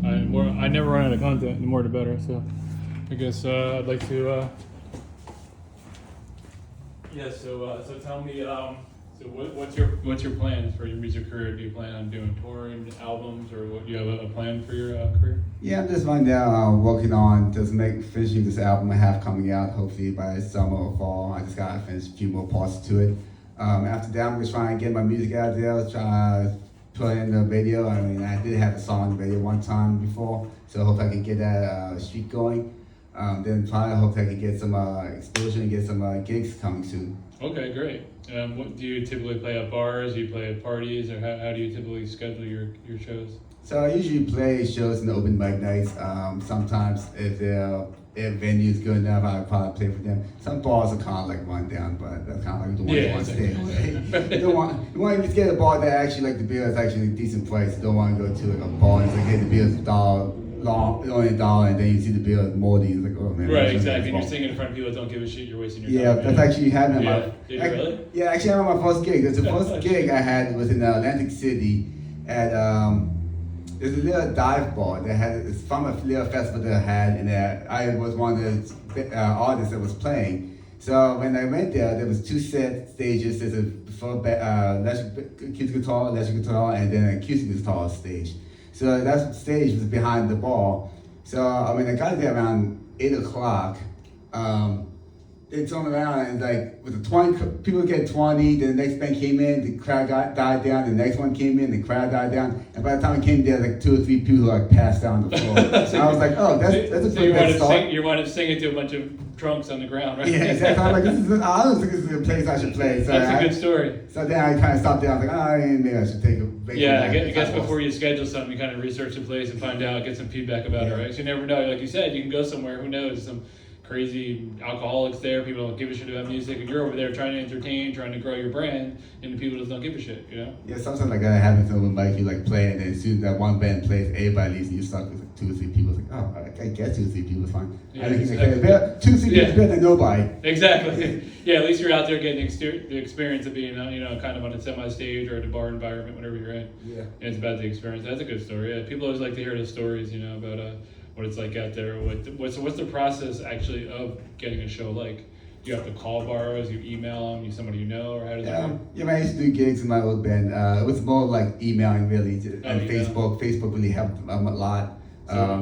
I never run out of content. The more the better. So I guess I'd like to. Yeah. So tell me. So what's your plans for your music career? Do you plan on doing touring, albums, or what? Do you have a plan for your career? Yeah, I'm just right now working on finishing this album I have coming out hopefully by summer or fall. I just gotta finish a few more parts to it. After that, I'm just trying to get my music out there, try to put in the video. I mean, I did have a song in the video one time before, so I hope I can get that streak going. Then finally, I hope I can get some exposure and get some gigs coming soon. Okay, great. What do you typically play at bars? Do you play at parties, or how do you typically schedule your shows? So I usually play shows in the open mic nights. Sometimes if venue is good enough, I probably play for them. Some bars are kind of like run down, but that's kind of like the one you want to stay away. You want to get a bar that actually like the beer is actually a decent price. You don't want to go to like a bar and like, hey, the beer is only $1, and then you see the beer is moldy. It's like, oh man. Right, exactly. And you're singing in front of people that don't give a shit. You're wasting your time. Yeah, that's actually happened. Yeah. Did you really? Yeah, actually happened my first gig. The first gig I had was in Atlantic City at there's a little dive bar that it's from a little festival that I had, and I was one of the artists that was playing. So when I went there was two set stages. There's acoustic guitar, electric guitar, and then an acoustic guitar stage. So that stage was behind the bar. So I mean, I got there around 8 o'clock. They turned around and like with the 20 people get 20, then the next band came in, the crowd died down, the next one came in, the crowd died down, and by the time I came there, like 2 or 3 people like passed down on the floor. And I was like, oh, that's a pretty good start. You wound up singing to a bunch of drunks on the ground, right? Yeah, exactly. I'm like, I don't think this is a place I should play. So that's a good story. So then I kind of stopped there. I was like, oh, maybe I should take a break. Yeah, I guess before you schedule something, you kind of research the place and find out, get some feedback about it, right? So you never know. Like you said, you can go somewhere. Who knows? Some crazy alcoholics there, people don't give a shit about music, and you're over there trying to entertain, trying to grow your brand, and the people just don't give a shit, you know? Yeah, sometimes like that happens with Mike, you like play, and then as soon as that one band plays, everybody leaves, and you're stuck with like 2 or 3 people. It's like, oh, I guess 2 or 3 people is fine. Yeah, I think exactly. 2 or 3 people is better than nobody. Exactly. Yeah, at least you're out there getting the experience of being, kind of on a semi-stage or at a bar environment, whenever you're in. Yeah. And it's about the experience. That's a good story. Yeah, people always like to hear the stories, about what it's like out there. What's the process actually of getting a show like? Do you have to call bars, you email them, you somebody you know, or how does it work? Yeah, man, I used to do gigs in my old band. It was more like emailing really, and Facebook. Facebook really helped a lot.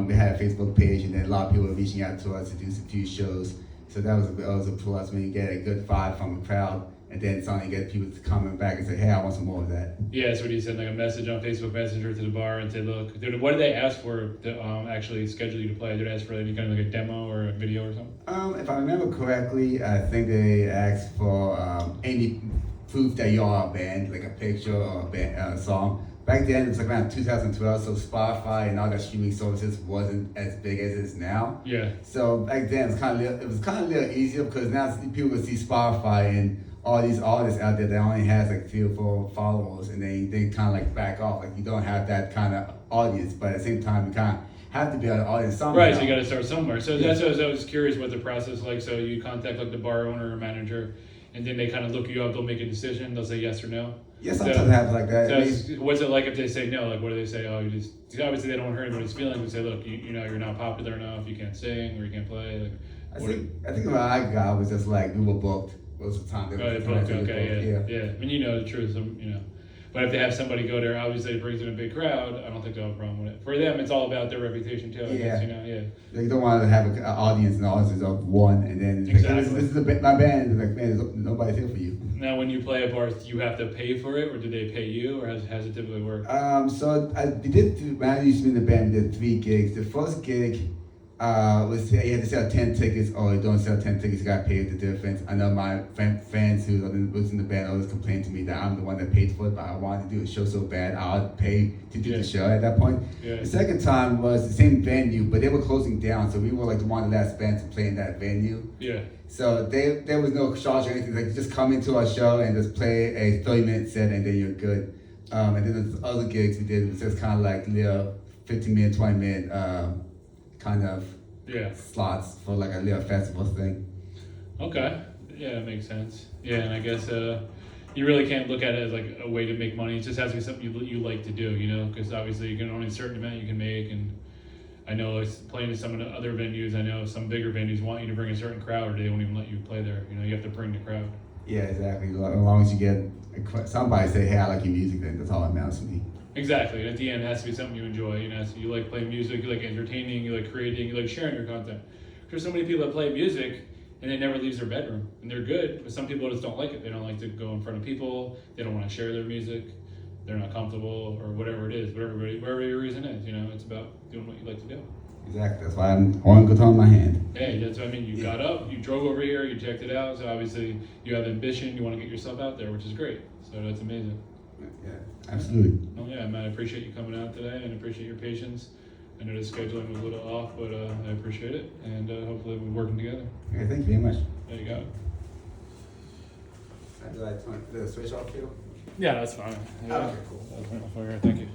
We had a Facebook page, and then a lot of people were reaching out to us to do a few shows. So that was a plus when you get a good vibe from a crowd, and then suddenly you get people coming back and say, hey, I want some more of that. Yeah, so what do you send like a message on Facebook Messenger to the bar and say, look, what do they ask for to actually schedule you to play? Did they ask for any kind of like a demo or a video or something? If I remember correctly, I think they asked for any proof that you are a band, like a picture or a band, song. Back then, it was like around 2012, so Spotify and all that streaming services wasn't as big as it is now. Yeah. So back then, it was kind of a little easier because now people would see Spotify and all these artists out there that only has like 3 or 4 followers, and they kind of like back off. Like you don't have that kind of audience, but at the same time, you kind of have to be an audience somewhere. Right, so you got to start somewhere. So that's what I was curious what the process is like. So you contact like the bar owner or manager, and then they kind of look you up. They'll make a decision. They'll say yes or no. Yeah, sometimes it happens like that. So what's it like if they say no? Like, what do they say? Oh, you just obviously they don't want to hurt anybody's feelings. They say, look, you're not popular enough. You can't sing or you can't play. Like, I think what I got was just like we were booked most of the time. Yeah. I mean, the truth, But if they have somebody go there, obviously it brings in a big crowd. I don't think they'll have a problem with it. For them, it's all about their reputation too. I guess, Like, you don't want to have an audience and audience of one, and then exactly. Like, this is my band. It's like, man, nobody's here for you. Now, when you play a bar, do you have to pay for it, or do they pay you, or how's it typically work? So when I used to be in the band, we did 3 gigs. The first gig was you had to sell 10 tickets, or you don't sell 10 tickets, you got paid the difference. I know my fans who was in the band always complained to me that I'm the one that paid for it, but I wanted to do a show so bad, I would pay to do the show at that point. Yeah. The second time was the same venue, but they were closing down, so we were like one of the last bands to play in that venue. Yeah. So there was no charge or anything. Like, just come into our show and just play a 30-minute set, and then you're good. And then the other gigs we did was just kind of like little 15-minute, 20-minute kind of slots for like a little festival thing. Okay. Yeah, that makes sense. Yeah, and I guess you really can't look at it as like a way to make money. It just has to be something you like to do, because obviously you can only a certain amount you can make, and I know it's playing in some of the other venues. I know some bigger venues want you to bring a certain crowd, or they won't even let you play there. You know, you have to bring the crowd. Yeah, exactly. As long as you get somebody say, "Hey, I like your music," then that's all that matters to me. Exactly. And at the end, it has to be something you enjoy. You know, so you like playing music, you like entertaining, you like creating, you like sharing your content. There's so many people that play music and they never leave their bedroom, and they're good. But some people just don't like it. They don't like to go in front of people. They don't want to share their music. They're not comfortable, or whatever it is. Whatever your reason is. You know, it's about doing what you like to do. Exactly. That's why I'm holding guitar in my hand. Hey, that's what I mean. You got up, you drove over here, you checked it out. So obviously, you have ambition. You want to get yourself out there, which is great. So that's amazing. Yeah, absolutely. Well, yeah, man, I appreciate you coming out today, and appreciate your patience. I know the scheduling was a little off, but I appreciate it, and hopefully we're working together. Okay, thank you very much. There you go. Do I turn the switch off too? Yeah, that's fine. Okay, cool. Thank you.